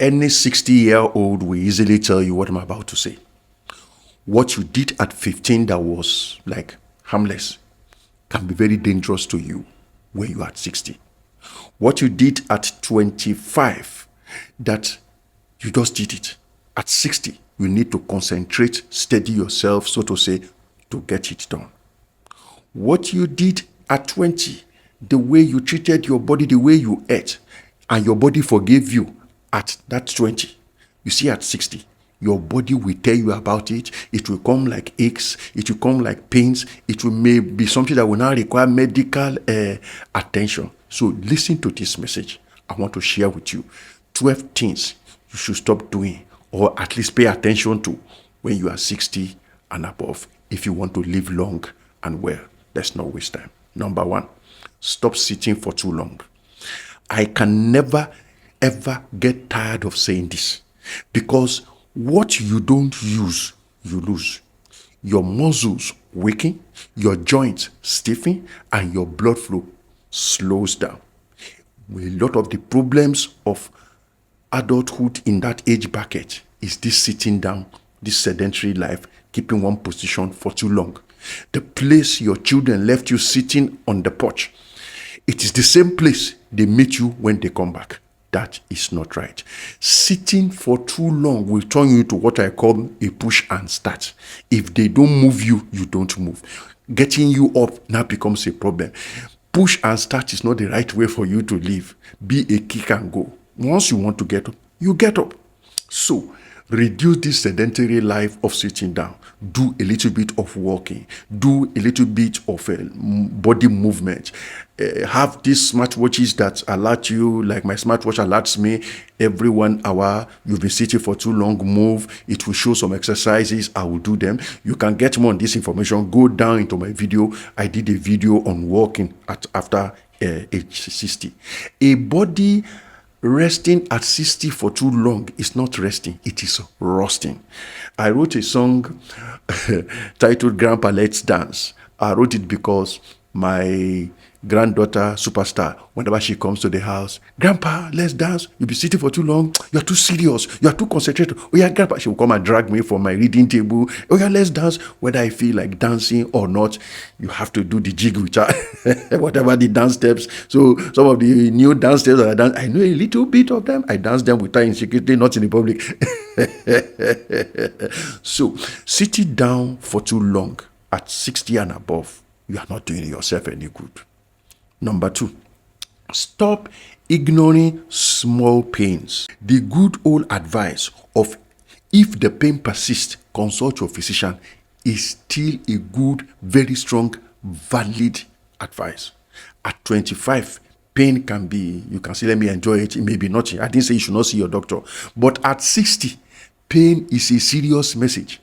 Any 60-year-old will easily tell you what I'm about to say. What you did at 15 that was like harmless can be very dangerous to you when you are at 60. What you did at 25 that you just did it. At 60, you need to concentrate, steady yourself, so to say, to get it done. What you did at 20, the way you treated your body, the way you ate, and your body forgave you at that 20, you see at 60, your body will tell you about it. It will come like aches. It will come like pains. It will may be something that will now require medical attention. So listen to this message. I want to share with you 12 things you should stop doing, or at least pay attention to, when you are 60 and above, if you want to live long and well. Let's not waste time. Number 1, stop sitting for too long. I can never, ever get tired of saying this, because what you don't use, you lose. Your muscles weaken, your joints stiffen, and your blood flow slows down. A lot of the problems of adulthood in that age bracket is this sitting down, this sedentary life, keeping one position for too long. The place your children left you sitting on the porch, it is the same place they meet you when they come back. That is not right. Sitting for too long will turn you into what I call a push and start. If they don't move you, you don't move. Getting you up now becomes a problem. Push and start is not the right way for you to live. Be a kick and go. Once you want to get up, you get up. So reduce this sedentary life of sitting down. Do a little bit of walking. Do a little bit of body movement. Have these smartwatches that alert you, like my smartwatch alerts me every 1 hour. You've been sitting for too long, move. It will show some exercises. I will do them. You can get more on this information. Go down into my video. I did a video on walking after age 60. A body resting at 60 for too long is not resting, it is rusting. I wrote a song titled Grandpa Let's Dance. I wrote it because my granddaughter, superstar, whenever she comes to the house, Grandpa, let's dance. You'll be sitting for too long. You're too serious. You're too concentrated. Oh yeah, Grandpa. She will come and drag me from my reading table. Oh yeah, let's dance. Whether I feel like dancing or not, you have to do the jig with her. Whatever the dance steps. So some of the new dance steps that I dance, I know a little bit of them. I dance them with her in secretly, not in the public. So sitting down for too long at 60 and above, you are not doing yourself any good. Number 2, stop ignoring small pains. The good old advice of if the pain persists, consult your physician is still a good, very strong, valid advice. At 25, pain can be, you can say, let me enjoy it. It may be nothing. I didn't say you should not see your doctor. But at 60, pain is a serious message.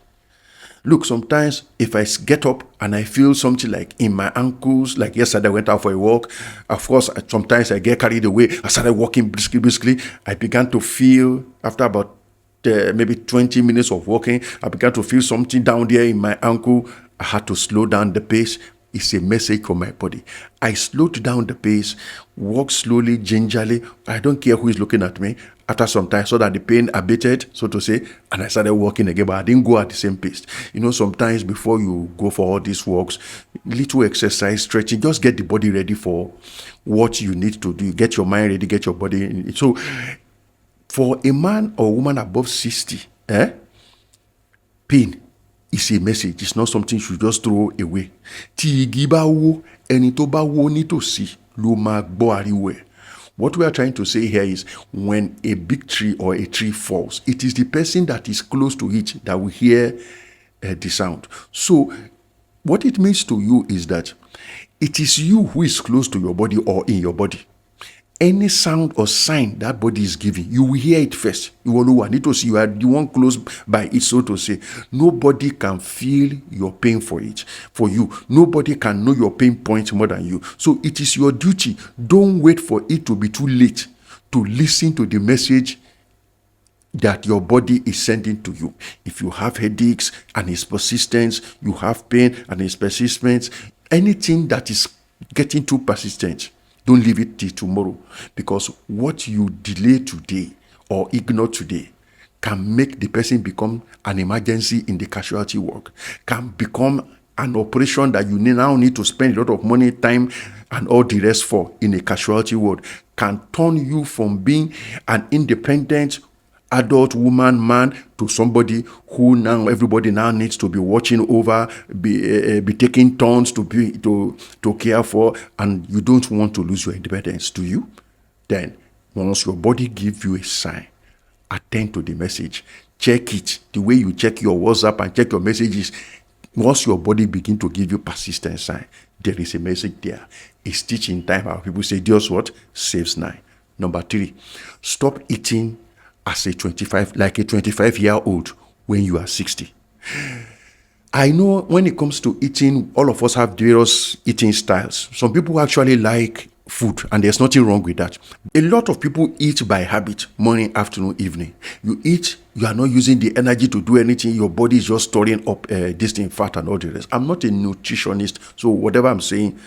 Look, sometimes if I get up and I feel something like in my ankles, like yesterday I went out for a walk. Of course, sometimes I get carried away. I started walking briskly. I began to feel, after about maybe 20 minutes of walking, I began to feel something down there in my ankle. I had to slow down the pace. It's a message from my body. I slowed down the pace, walk slowly, gingerly. I don't care who is looking at me. After some time, so that the pain abated, so to say, and I started walking again, but I didn't go at the same pace. You know, sometimes before you go for all these walks, little exercise, stretching, just get the body ready for what you need to do. Get your mind ready, get your body in. So, for a man or woman above 60, pain is a message. It's not something you should just throw away. Tí igi bá wó, ẹni tó bá wó nítòsí ló máa gbọ́ ariwo ẹ̀. What we are trying to say here is when a big tree or a tree falls, it is the person that is close to it that will hear the sound. So what it means to you is that it is you who is close to your body or in your body. Any sound or sign that body is giving, you will hear it first. You will know. I need to see you are the one close by it, so to say. Nobody can feel your pain for you. Nobody can know your pain point more than you. So it is your duty. Don't wait for it to be too late to listen to the message that your body is sending to you. If you have headaches and it's persistent, you have pain and it's persistent, anything that is getting too persistent, don't leave it till tomorrow, because what you delay today or ignore today can make the person become an emergency in the casualty work, can become an operation that you now need to spend a lot of money, time, and all the rest for in a casualty ward, can turn you from being an independent adult woman, man, to somebody who now everybody now needs to be watching over, be taking turns to care for, and you don't want to lose your independence, do you? Then, once your body gives you a sign, attend to the message. Check it the way you check your WhatsApp and check your messages. Once your body begin to give you persistent sign, there is a message there. It's teaching time. How people say, just what? Saves 9. Number 3, stop eating as a 25-year-old when you are 60. I know when it comes to eating, all of us have various eating styles. Some people actually like food, and there's nothing wrong with that. A lot of people eat by habit, morning, afternoon, evening. You eat, you are not using the energy to do anything. Your body is just storing up distinct fat and all the rest. I'm not a nutritionist, so whatever I'm saying,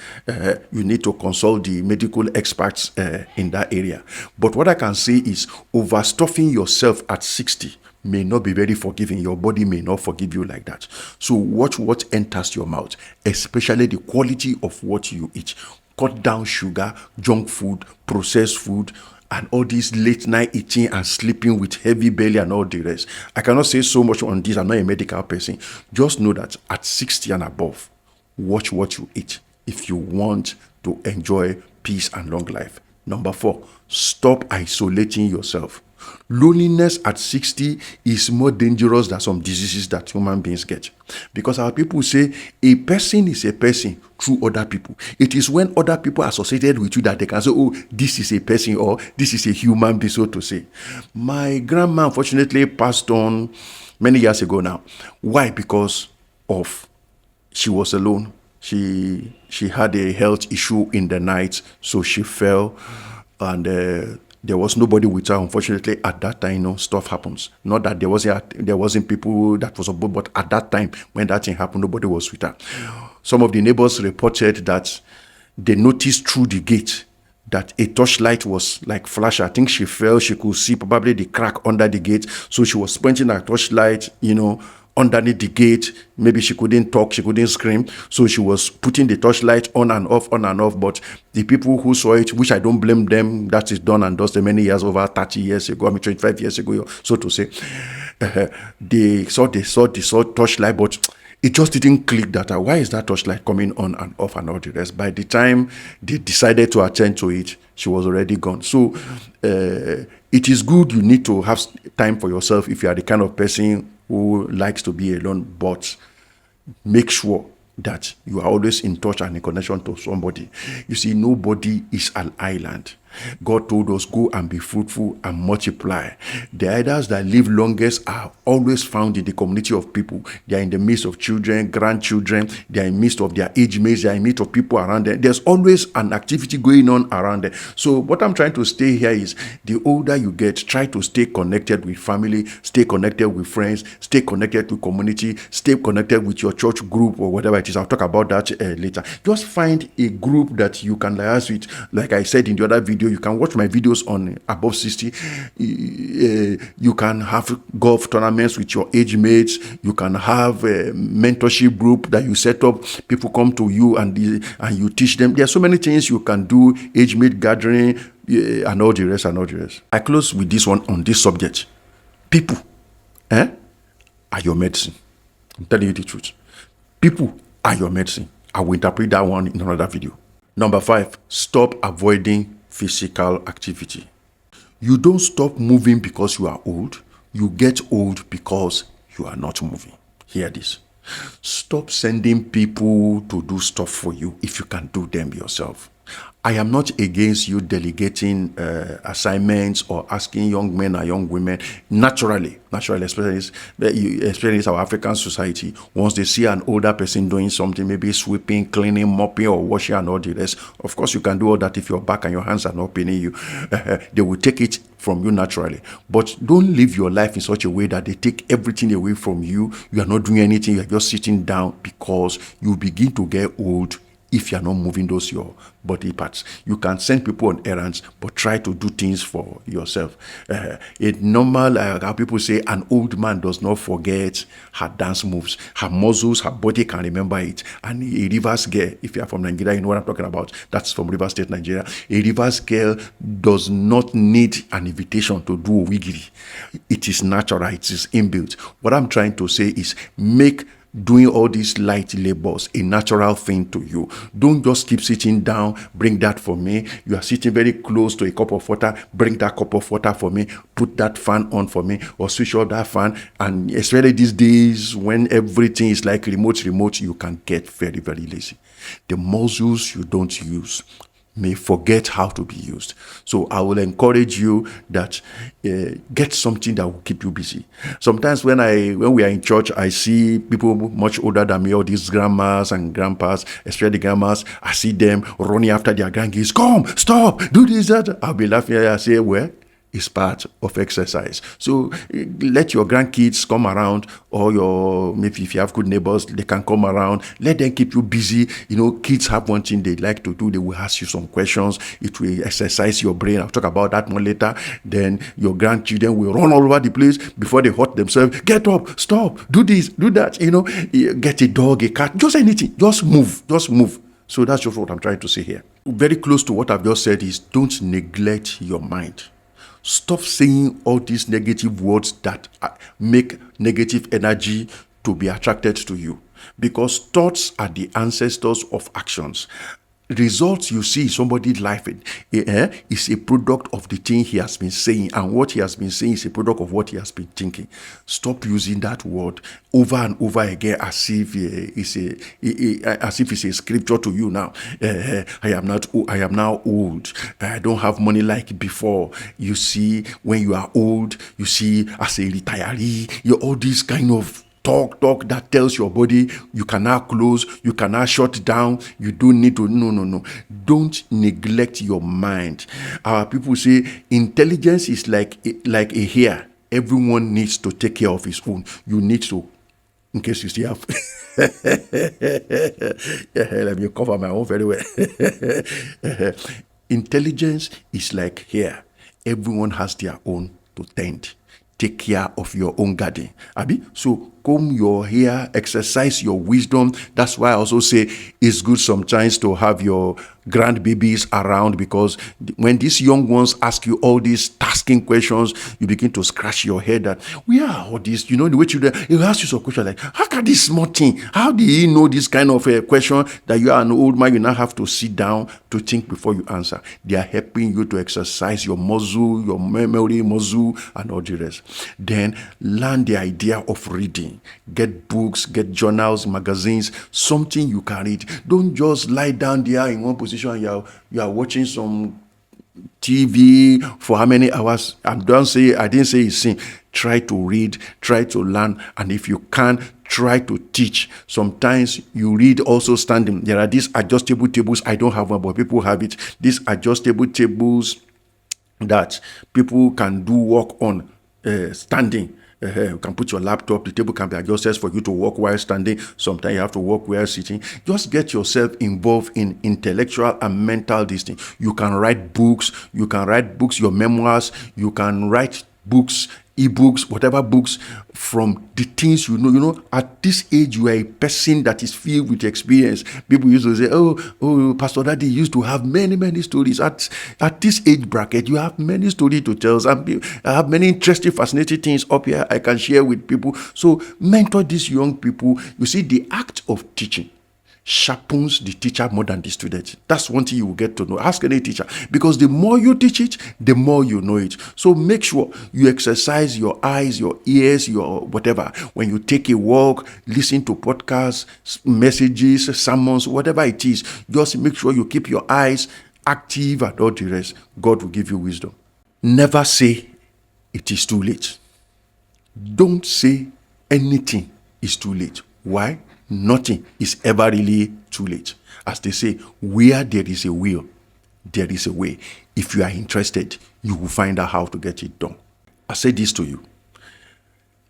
you need to consult the medical experts in that area. But what I can say is overstuffing yourself at 60 may not be very forgiving. Your body may not forgive you like that. So watch what enters your mouth, especially the quality of what you eat. Cut down sugar, junk food, processed food, and all this late night eating and sleeping with heavy belly and all the rest. I cannot say so much on this. I'm not a medical person. Just know that at 60 and above, watch what you eat if you want to enjoy peace and long life. Number 4, stop isolating yourself. Loneliness at 60 is more dangerous than some diseases that human beings get, because our people say a person is a person through other people. It is when other people are associated with you that they can say, oh, this is a person, or this is a human being, so to say. My grandma unfortunately passed on many years ago now. Why? Because of she was alone. She had a health issue in the night, so she fell, and there was nobody with her. Unfortunately, at that time, stuff happens. Not that there wasn't people that was above, but at that time when that thing happened, nobody was with her. Some of the neighbors reported that they noticed through the gate that a torchlight was like flash. I think she fell. She could see probably the crack under the gate, so she was pointing her torchlight, underneath the gate. Maybe she couldn't talk, she couldn't scream, so she was putting the torchlight on and off. But the people who saw it, which I don't blame them, that is done and dusted many years, over 30 years ago, 25 years ago, so to say, they saw torchlight, but it just didn't click that why is that torchlight coming on and off and all the rest. By the time they decided to attend to it, she was already gone. So it is good. You need to have time for yourself if you are the kind of person who likes to be alone, but make sure that you are always in touch and in connection to somebody. You see, nobody is an island. God told us, go and be fruitful and multiply. The elders that live longest are always found in the community of people. They are in the midst of children, grandchildren. They are in the midst of their age mates. They are in the midst of people around them. There's always an activity going on around them. So what I'm trying to say here is, the older you get, try to stay connected with family, stay connected with friends, stay connected to community, stay connected with your church group or whatever it is. I'll talk about that later. Just find a group that you can liaise with. Like I said in the other video, you can watch my videos on above 60. You can have golf tournaments with your age mates. You can have a mentorship group that you set up. People come to you and you teach them. There are so many things you can do, age mate gathering, and all the rest. I close with this one on this subject. People are your medicine. I'm telling you the truth. People are your medicine. I will interpret that one in another video. Number 5, stop avoiding physical activity. You don't stop moving because you are old. You get old because you are not moving. Hear this. Stop sending people to do stuff for you if you can do them yourself. I am not against you delegating assignments or asking young men or young women naturally, especially in our African society. Once they see an older person doing something, maybe sweeping, cleaning, mopping, or washing and all the rest, of course you can do all that if your back and your hands are not paining you. They will take it from you naturally. But don't live your life in such a way that they take everything away from you. You are not doing anything. You are just sitting down, because you begin to get old if you're not moving those your body parts. You can send people on errands, but try to do things for yourself. It normal, how people say, an old man does not forget her dance moves. Her muscles, her body can remember it. And a Rivers girl, if you are from Nigeria, you know what I'm talking about. That's from Rivers State, Nigeria. A Rivers girl does not need an invitation to do Ovyay. It is natural. It is inbuilt. What I'm trying to say is make doing all these light labors a natural thing to you. Don't just keep sitting down. Bring that for me. You are sitting very close to a cup of water. Bring that cup of water for me. Put that fan on for me, or switch off that fan. And especially these days when everything is like remote, you can get very, very lazy. The muscles you don't use may forget how to be used. So I will encourage you that get something that will keep you busy. Sometimes when we are in church, I see people much older than me, all these grandmas and grandpas, especially the grandmas. I see them running after their grandkids. Come, stop, do this, that. I'll be laughing. I say, well, is part of exercise. So let your grandkids come around, or maybe if you have good neighbors, they can come around. Let them keep you busy. Kids have one thing they like to do. They will ask you some questions. It will exercise your brain. I'll talk about that more later. Then your grandchildren will run all over the place before they hurt themselves. Get up, stop, do this, do that. Get a dog, a cat, just anything. Just move. So that's just what I'm trying to say here. Very close to what I've just said is, don't neglect your mind. Stop saying all these negative words that make negative energy to be attracted to you, because thoughts are the ancestors of actions. Results you see somebody's life is a product of the thing he has been saying, and what he has been saying is a product of what he has been thinking. Stop using that word over and over again as if it's a scripture to you now. I am now old. I don't have money like before. You see, when you are old, you see, as a retiree, you're all these kind of talk that tells your body you cannot close, you cannot shut down, you don't need to. No. Don't neglect your mind. People say intelligence is like a hair. Everyone needs to take care of his own. You need to, in case you still have let me cover my own very well. Intelligence is like hair. Everyone has their own to tend. Take care of your own garden. Abi? So comb your hair, exercise your wisdom. That's why I also say it's good sometimes to have your grandbabies around, because when these young ones ask you all these tasking questions, you begin to scratch your head that, where are all these? The way children, he'll ask you some question like, how can this small thing, how do you know this kind of question that you are an old man, you now have to sit down to think before you answer. They are helping you to exercise your muscle, your memory muscle, and all the rest. Then learn the idea of reading. Get books, get journals, magazines, something you can read. Don't just lie down there in one position and you are watching some TV for how many hours. I didn't say it's sin. Try to read, try to learn, and if you can, try to teach. Sometimes you read also standing. There are these adjustable tables. I don't have one, but people have it. These adjustable tables that people can do work on standing. You can put your laptop, the table can be adjusted for you to work while standing. Sometimes you have to work while sitting. Just get yourself involved in intellectual and mental distance. You can write books, your memoirs, you can write books, ebooks, whatever books, from the things you know. At this age, you are a person that is filled with experience. People used to say, oh, Pastor Daddy used to have many stories. At this age bracket, you have many stories to tell. I have many interesting, fascinating things up here I can share with people. So mentor these young people. You see, the act of teaching sharpens the teacher more than the student. That's one thing you will get to know. Ask any teacher, because the more you teach it, the more you know it. So make sure you exercise your eyes, your ears, your whatever. When you take a walk, listen to podcasts, messages, sermons, whatever it is, just make sure you keep your eyes active and all the rest. God will give you wisdom. Never say it is too late. Don't say anything is too late. Why? Nothing is ever really too late. As they say, where there is a will, there is a way. If you are interested, you will find out how to get it done. I say this to you.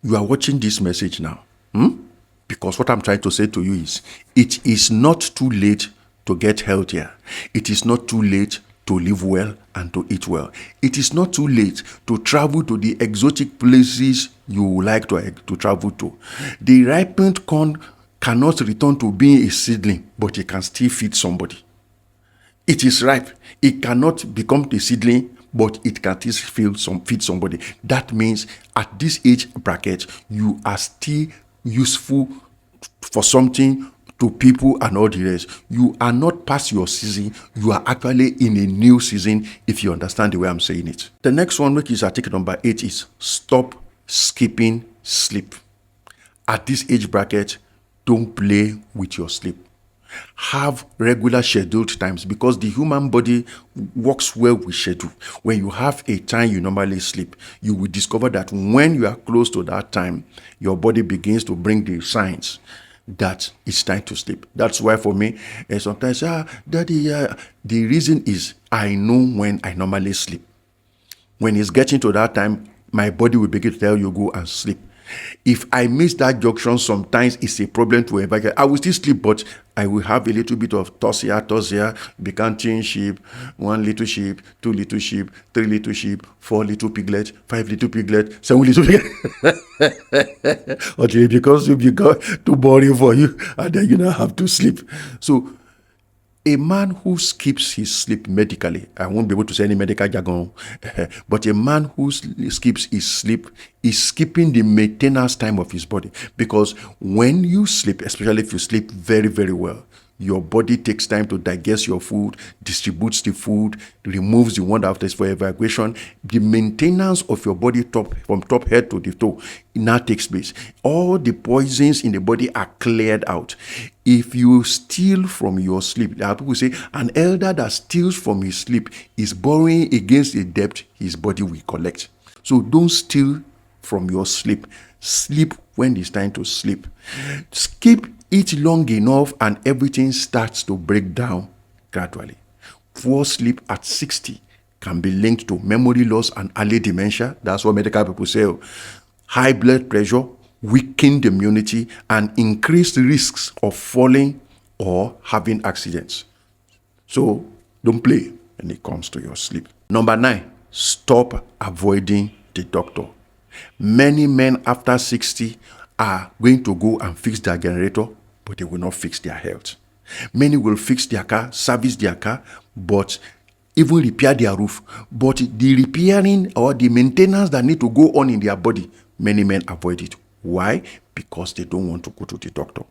You are watching this message now. Because what I'm trying to say to you is, it is not too late to get healthier. It is not too late to live well and to eat well. It is not too late to travel to the exotic places you would like to travel to. The ripened corn cannot return to being a seedling, but it can still feed somebody. It is ripe. It cannot become a seedling, but it can still feed somebody. That means at this age bracket, you are still useful for something to people and all the rest. You are not past your season. You are actually in a new season, if you understand the way I'm saying it. The next one, which is article number 8, is stop skipping sleep. At this age bracket, don't play with your sleep. Have regular scheduled times, because the human body works well with schedule. When you have a time you normally sleep, you will discover that when you are close to that time, your body begins to bring the signs that it's time to sleep. That's why for me, sometimes, daddy, the reason is I know when I normally sleep. When it's getting to that time, my body will begin to tell you go and sleep. If I miss that junction, sometimes it's a problem to evacuate. I will still sleep, but I will have a little bit of toss here, be counting sheep, 1 little sheep, 2 little sheep, 3 little sheep, 4 little piglet, 5 little piglet, 7 little piglet. Until it becomes too boring for you, and then you now have to sleep. So a man who skips his sleep medically, I won't be able to say any medical jargon, but a man who skips his sleep is skipping the maintenance time of his body. Because when you sleep, especially if you sleep very, very well, your body takes time to digest your food, distributes the food, removes the one after for evacuation. The maintenance of your body from top head to the toe now takes place. All the poisons in the body are cleared out. If you steal from your sleep, there are people who say an elder that steals from his sleep is borrowing against a debt his body will collect. So don't steal from your sleep. Sleep when it's time to sleep. Skip it long enough and everything starts to break down gradually. Poor sleep at 60 can be linked to memory loss and early dementia. That's what medical people say. High blood pressure, weakened immunity, and increased risks of falling or having accidents. So don't play when it comes to your sleep. Number 9, stop avoiding the doctor. Many men after 60 are going to go and fix their generator, but they will not fix their health. Many will fix their car, service their car, but even repair their roof. But the repairing or the maintenance that need to go on in their body, many men avoid it. Why? Because they don't want to go to the doctor.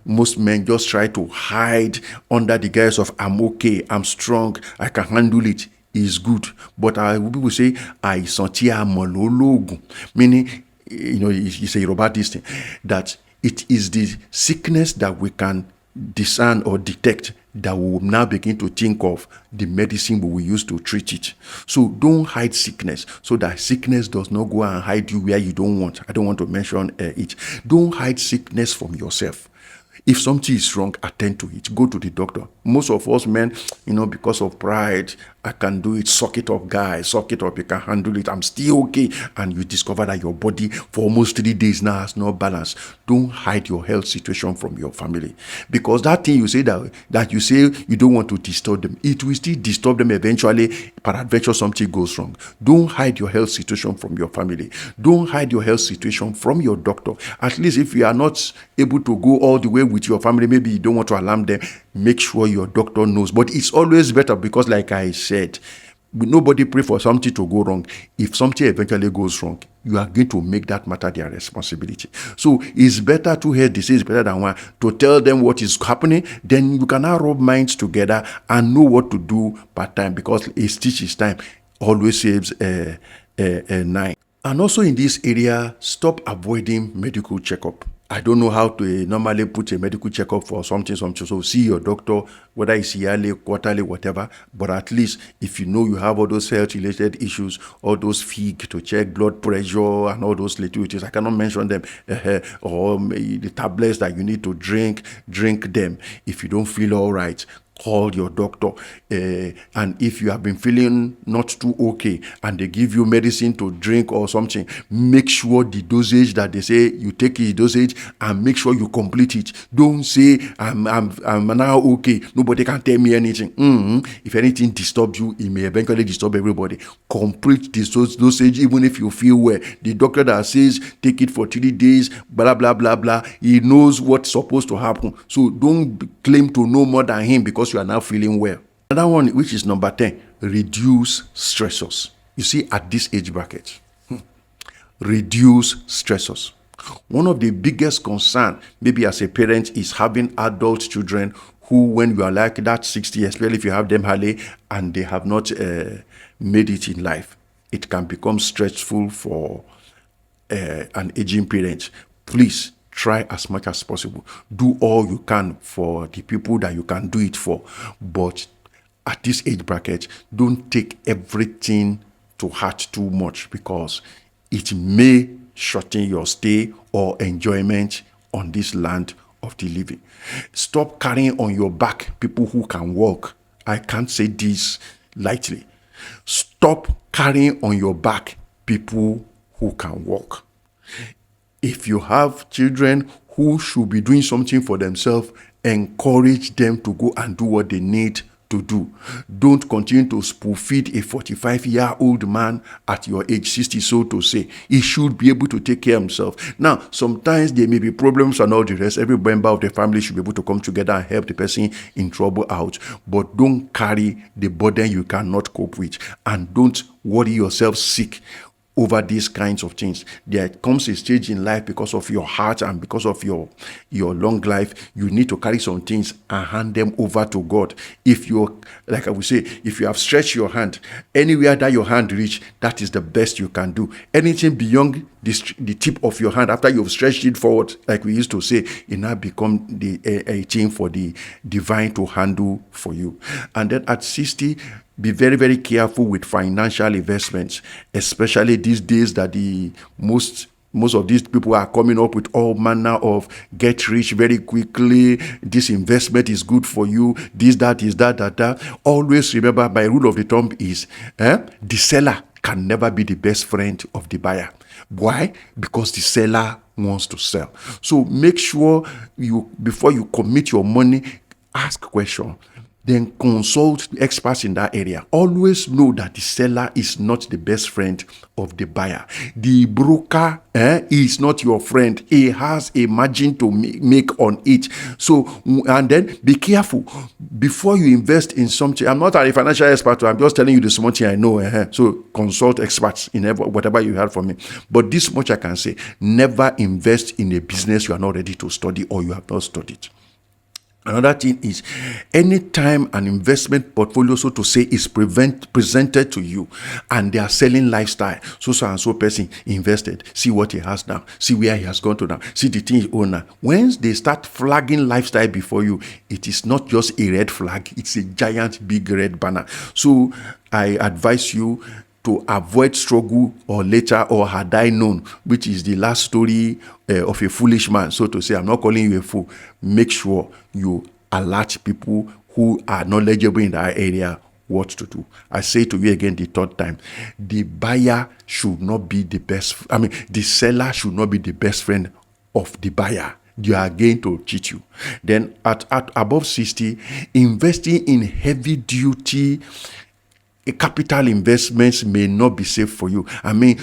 Most men just try to hide under the guise of I'm okay, I'm strong, I can handle it. Is good. But people say, I sentia monologue. Meaning, it's a Yoruba thing, that it is the sickness that we can discern or detect that we will now begin to think of the medicine we will use to treat it. So don't hide sickness, so that sickness does not go and hide you where you don't want. I don't want to mention it. Don't hide sickness from yourself. If something is wrong, attend to it. Go to the doctor. Most of us men, because of pride, I can do it. Suck it up, guys. Suck it up. You can handle it. I'm still okay. And you discover that your body for almost 3 days now has no balance. Don't hide your health situation from your family. Because that thing you say that you say you don't want to disturb them, it will still disturb them eventually. Peradventure something goes wrong. Don't hide your health situation from your family. Don't hide your health situation from your doctor. At least if you are not able to go all the way with your family, maybe you don't want to alarm them, make sure your doctor knows. But it's always better, because like I said, nobody pray for something to go wrong. If something eventually goes wrong, you are going to make that matter their responsibility. So it's better to hear this is better than one to tell them what is happening. Then you can now rub minds together and know what to do part time, because a stitch is time always saves a 9. And also in this area, stop avoiding medical checkup. I don't know how to normally put a medical checkup for something. So see your doctor, whether it's yearly, quarterly, whatever. But at least if you know you have all those health-related issues, all those fig to check blood pressure and all those little things, I cannot mention them, or the tablets that you need to drink them. If you don't feel all right, call your doctor, and if you have been feeling not too okay and they give you medicine to drink or something, make sure the dosage that they say you take the dosage, and make sure you complete it. Don't say I'm now okay, nobody can tell me anything. If anything disturbs you, it may eventually disturb everybody. Complete this dosage even if you feel well. The doctor that says take it for 3 days, blah blah blah blah, he knows what's supposed to happen. So don't claim to know more than him because you are now feeling well. Another one, which is number 10, reduce stressors. You see, at this age bracket, reduce stressors. One of the biggest concern, maybe as a parent, is having adult children who, when you are like that 60, especially if you have them early and they have not made it in life, it can become stressful for an aging parent. Please try as much as possible. Do all you can for the people that you can do it for. But at this age bracket, don't take everything to heart too much, because it may shorten your stay or enjoyment on this land of the living. Stop carrying on your back people who can walk. I can't say this lightly. Stop carrying on your back people who can walk. If you have children who should be doing something for themselves, encourage them to go and do what they need to do. Don't continue to spoon feed a 45-year-old man at your age 60, so to say. He should be able to take care of himself. Now, sometimes there may be problems and all the rest. Every member of the family should be able to come together and help the person in trouble out. But don't carry the burden you cannot cope with. And don't worry yourself sick over these kinds of things. There comes a stage in life, because of your heart and because of your long life, you need to carry some things and hand them over to God. If you're, like I would say, if you have stretched your hand, anywhere that your hand reach, that is the best you can do. Anything beyond the tip of your hand, after you've stretched it forward, like we used to say, it now become a thing for the divine to handle for you. And then at 60, be very, very careful with financial investments, especially these days that the most of these people are coming up with all manner of get rich very quickly. This investment is good for you. This, that, is that. Always remember, my rule of the thumb is the seller can never be the best friend of the buyer. Why? Because the seller wants to sell. So make sure before you commit your money, ask question. Then consult experts in that area. Always know that the seller is not the best friend of the buyer. The broker is not your friend. He has a margin to make on it. So, and then be careful before you invest in something. I'm not a financial expert. I'm just telling you the small thing I know. So consult experts in whatever you heard from me. But this much I can say: never invest in a business you are not ready to study or you have not studied. Another thing is, anytime an investment portfolio, so to say, is presented to you and they are selling lifestyle, so and so person invested, see what he has now, see where he has gone to now, see the thing he owns now. Once they start flagging lifestyle before you, it is not just a red flag, it's a giant big red banner. So I advise you to avoid struggle or later or had I known, which is the last story of a foolish man, so to say. I'm not calling you a fool. Make sure you alert people who are knowledgeable in that area what to do. I say to you again the third time, the buyer should not be the the seller should not be the best friend of the buyer. They are going to cheat you. Then at above 60, investing in heavy duty capital investments may not be safe for you.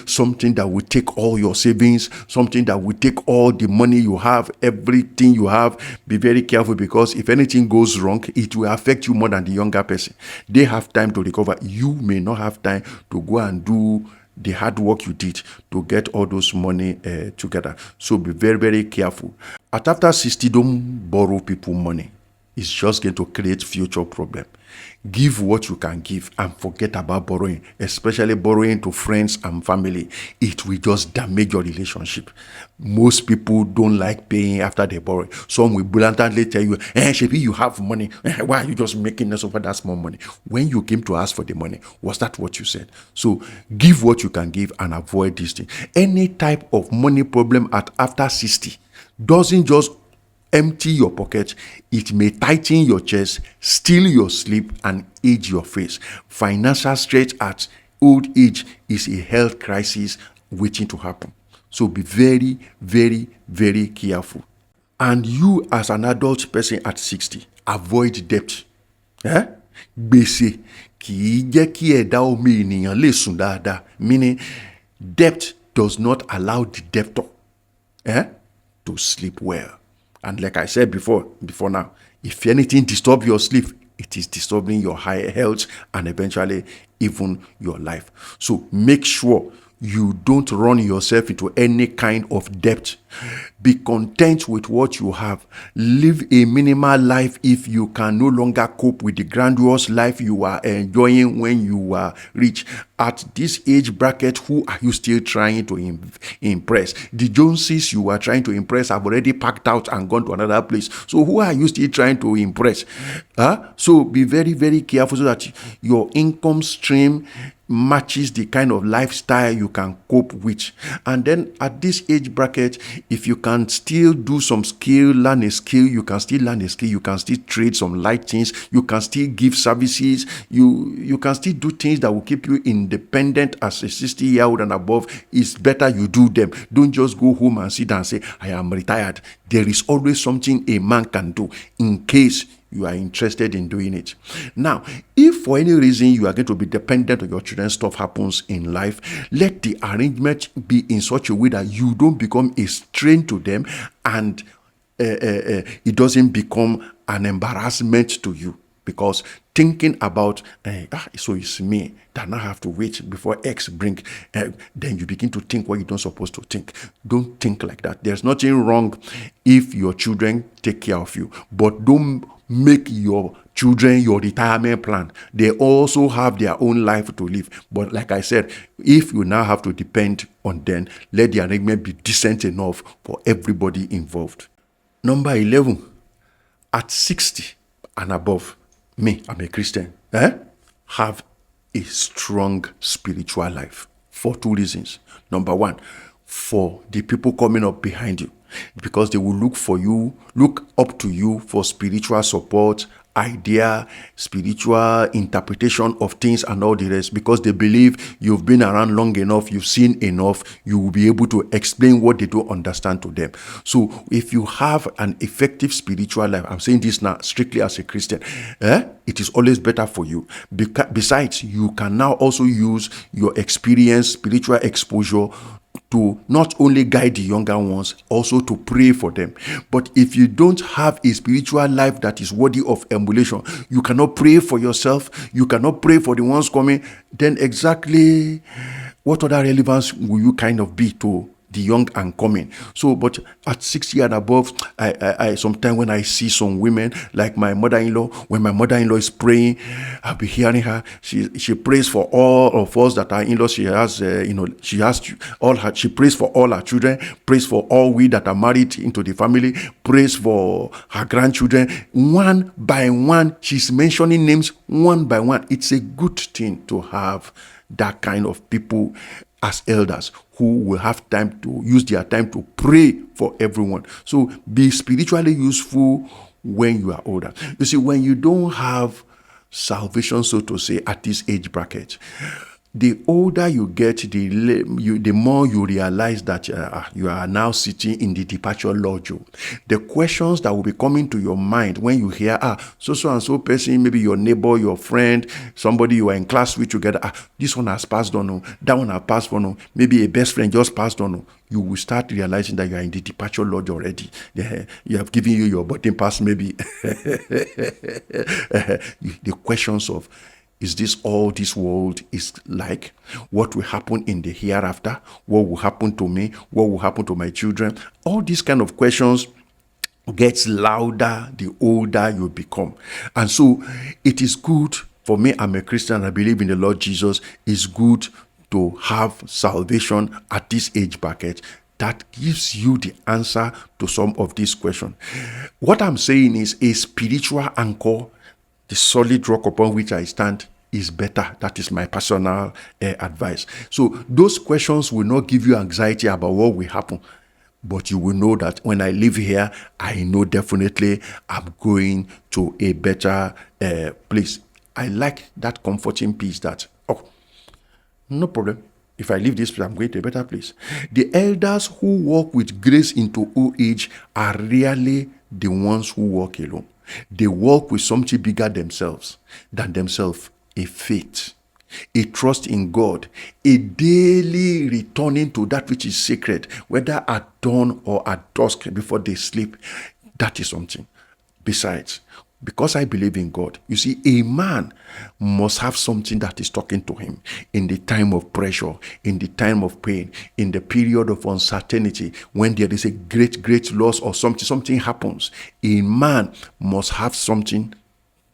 Something that will take all your savings, something that will take all the money you have, everything you have. Be very careful, because if anything goes wrong, it will affect you more than the younger person. They have time to recover. You may not have time to go and do the hard work you did to get all those money together. So be very, very careful. After 60, don't borrow people money. It's just going to create future problem. Give what you can give and forget about borrowing, especially borrowing to friends and family. It will just damage your relationship. Most people don't like paying after they borrow. Some will blatantly tell you, Shebi, you have money. Why are you just making us over that small money? When you came to ask for the money, was that what you said? So give what you can give and avoid this thing. Any type of money problem after 60 doesn't just empty your pocket, it may tighten your chest, steal your sleep, and age your face. Financial stress at old age is a health crisis waiting to happen. So be very, very, very careful. And you, as an adult person at 60, avoid debt. Gbèsè kì í jẹ́ kí ẹ̀dá omi ènìyàn lè sùn dáadáa. Meaning, debt does not allow the debtor to sleep well. And like I said before now, if anything disturbs your sleep, it is disturbing your high health and eventually even your life. So make sure you don't run yourself into any kind of debt. Be content with what you have. Live a minimal life if you can no longer cope with the grandiose life you are enjoying when you are rich. At this age bracket, who are you still trying to impress? The Joneses you are trying to impress have already packed out and gone to another place. So who are you still trying to impress? So be very, very careful so that your income stream matches the kind of lifestyle you can cope with. And then at this age bracket, if you can still do some skill, learn a skill, you can still learn a skill, you can still trade some light things, you can still give services, you can still do things that will keep you independent as a 60-year-old and above. It's better you do them. Don't just go home and sit down and say, I am retired. There is always something a man can do in case you are interested in doing it. Now, if for any reason you are going to be dependent on your children, stuff happens in life, let the arrangement be in such a way that you don't become a strain to them and it doesn't become an embarrassment to you. Because thinking about, so it's me that now have to wait before X bring, then you begin to think what you don't supposed to think. Don't think like that. There's nothing wrong if your children take care of you, but don't make your children your retirement plan. They also have their own life to live. But like I said, if you now have to depend on them, let the arrangement be decent enough for everybody involved. Number 11, at 60 and above, me, I'm a Christian, have a strong spiritual life for two reasons. Number one, for the people coming up behind you, because they will look up to you for spiritual support, idea, spiritual interpretation of things and all the rest, because they believe you've been around long enough, you've seen enough, you will be able to explain what they don't understand to them. So if you have an effective spiritual life, I'm saying this now strictly as a Christian, it is always better for you. Besides, you can now also use your experience, spiritual exposure, to not only guide the younger ones, also to pray for them. But if you don't have a spiritual life that is worthy of emulation, you cannot pray for yourself, you cannot pray for the ones coming, then exactly what other relevance will you kind of be to the young and coming? So, but at 60 and above, I sometimes when I see some women like my mother-in-law, when my mother-in-law is praying, I'll be hearing her. She prays for all of us that are in-laws. She has, she prays for all her children, prays for all we that are married into the family, prays for her grandchildren. One by one, she's mentioning names one by one. It's a good thing to have that kind of people as elders who will have time to use their time to pray for everyone. So be spiritually useful when you are older. You see, when you don't have salvation, so to say, at this age bracket, the older you get, the more you realize that you are now sitting in the departure lodge. The questions that will be coming to your mind when you hear, so and so person, maybe your neighbor, your friend, somebody you are in class with together, this one has passed on, that one has passed on, maybe a best friend just passed on. You will start realizing that you are in the departure lodge already. You have given you your boarding pass, maybe. The questions of, is this all this world is like? What will happen in the hereafter? What will happen to me? What will happen to my children? All these kind of questions gets louder the older you become. And so it is good for me. I'm a Christian. I believe in the Lord Jesus. It's good to have salvation at this age bracket that gives you the answer to some of these questions. What I'm saying is a spiritual anchor, the solid rock upon which I stand, is better. That is my personal advice. So those questions will not give you anxiety about what will happen. But you will know that when I live here, I know definitely I'm going to a better place. I like that comforting peace that, oh, no problem. If I leave this place, I'm going to a better place. The elders who walk with grace into old age are rarely the ones who walk alone. They walk with something bigger than themselves, a faith, a trust in God, a daily returning to that which is sacred, whether at dawn or at dusk before they sleep. That is something. Besides, because I believe in God, you see, a man must have something that is talking to him in the time of pressure, in the time of pain, in the period of uncertainty, when there is a great loss or something happens. A man must have something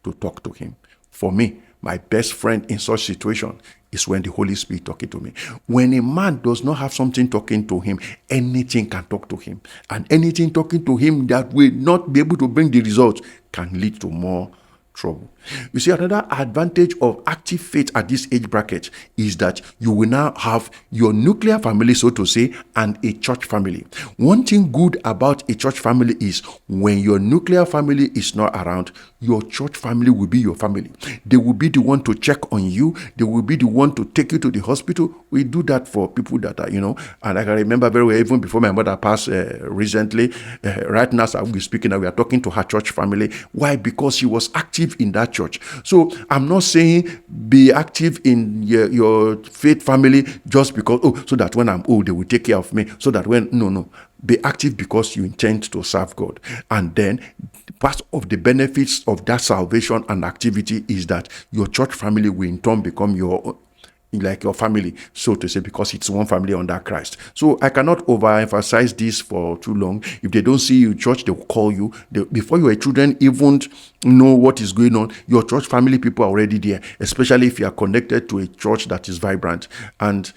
to talk to him. For me, my best friend in such situation is when the Holy Spirit talking to me. When a man does not have something talking to him, anything can talk to him. And anything talking to him that will not be able to bring the result can lead to more trouble. You see, another advantage of active faith at this age bracket is that you will now have your nuclear family, so to say, and a church family. One thing good about a church family is when your nuclear family is not around, your church family will be your family. They will be the one to check on you. They will be the one to take you to the hospital. We do that for people that are, and I can remember very well, even before my mother passed recently, right now, as we're speaking, we are talking to her church family. Why? Because she was active in that church. So I'm not saying be active in your faith family just because, so that when I'm old, they will take care of me. So that no. Be active because you intend to serve God. And then part of the benefits of that salvation and activity is that your church family will in turn become your family, so to say, because it's one family under Christ. So I cannot overemphasize this for too long. If they don't see you in church, they will call you. Before your children even know what is going on, your church family people are already there, especially if you are connected to a church that is vibrant. And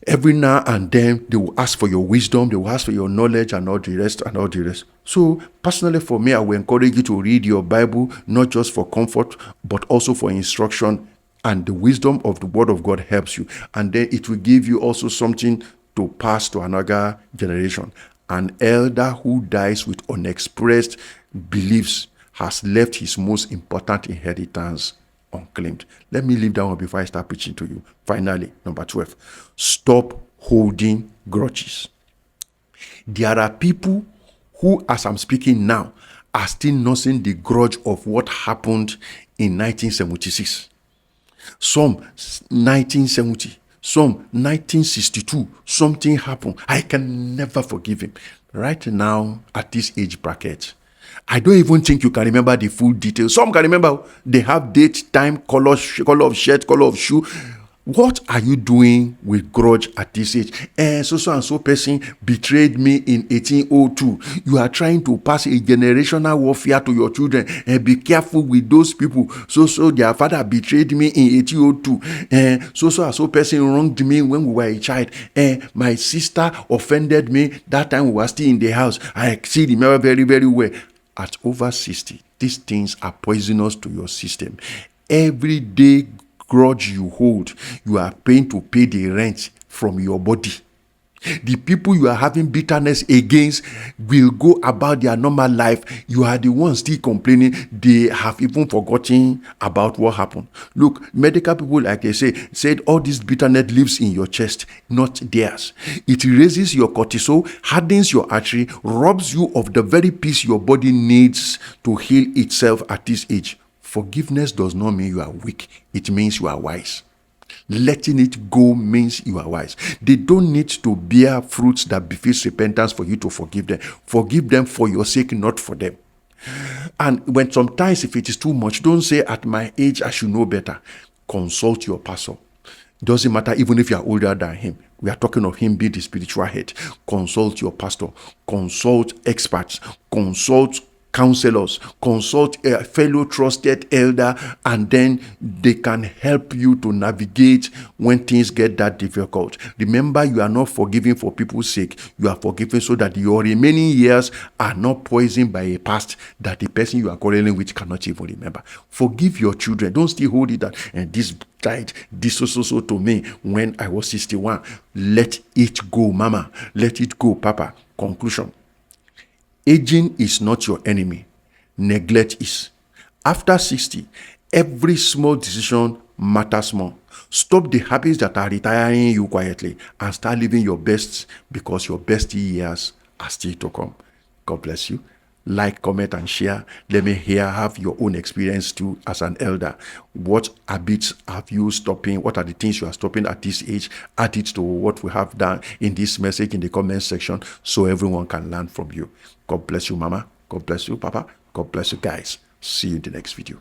every now and then, they will ask for your wisdom, they will ask for your knowledge and all the rest. So personally, for me, I will encourage you to read your Bible, not just for comfort, but also for instruction. And the wisdom of the word of God helps you. And then it will give you also something to pass to another generation. An elder who dies with unexpressed beliefs has left his most important inheritance unclaimed. Let me leave that one before I start preaching to you. Finally, number 12, stop holding grudges. There are people who, as I'm speaking now, are still nursing the grudge of what happened in 1976. Some 1970, some 1962, something happened. I can never forgive him. Right now, at this age bracket, I don't even think you can remember the full details. Some can remember. They have date, time, color of shirt, color of shoe. What are you doing with grudge at this age? So and so person betrayed me in 1802. You are trying to pass a generational warfare to your children. Be careful with those people. So their father betrayed me in 1802. So and so person wronged me when we were a child. My sister offended me that time we were still in the house. I still remember very, very well. At over 60, these things are poisonous to your system. Every day grudge you hold, you are paying to pay the rent from your body. The people you are having bitterness against will go about their normal life. You are the one still complaining. They have even forgotten about what happened. Look, medical people, like they said all this bitterness lives in your chest, not theirs. It raises your cortisol, hardens your artery, robs you of the very peace your body needs to heal itself at this age. Forgiveness does not mean you are weak. It means you are wise. Letting it go means you are wise. They don't need to bear fruits that befits repentance for you to forgive them. Forgive them for your sake, not for them. And when sometimes if it is too much, don't say at my age I should know better. Consult your pastor. Doesn't matter even if you are older than him. We are talking of him being the spiritual head. Consult your pastor. Consult experts. Consult counselors, consult a fellow trusted elder, and then they can help you to navigate when things get that difficult. Remember, you are not forgiving for people's sake. You are forgiving so that your remaining years are not poisoned by a past that the person you are quarreling with cannot even remember. Forgive your children. Don't still hold it that and this died this so to me when I was 61. Let it go, mama. Let it go, papa. Conclusion: aging is not your enemy. Neglect is. After 60, every small decision matters more. Stop the habits that are retiring you quietly and start living your best, because your best years are still to come. God bless you. Like, comment, and share. Let me have your own experience too as an elder. What habits have you stopping? What are the things you are stopping at this age? Add it to what we have done in this message in the comment section so everyone can learn from you. God bless you, mama. God bless you, papa. God bless you, guys. See you in the next video.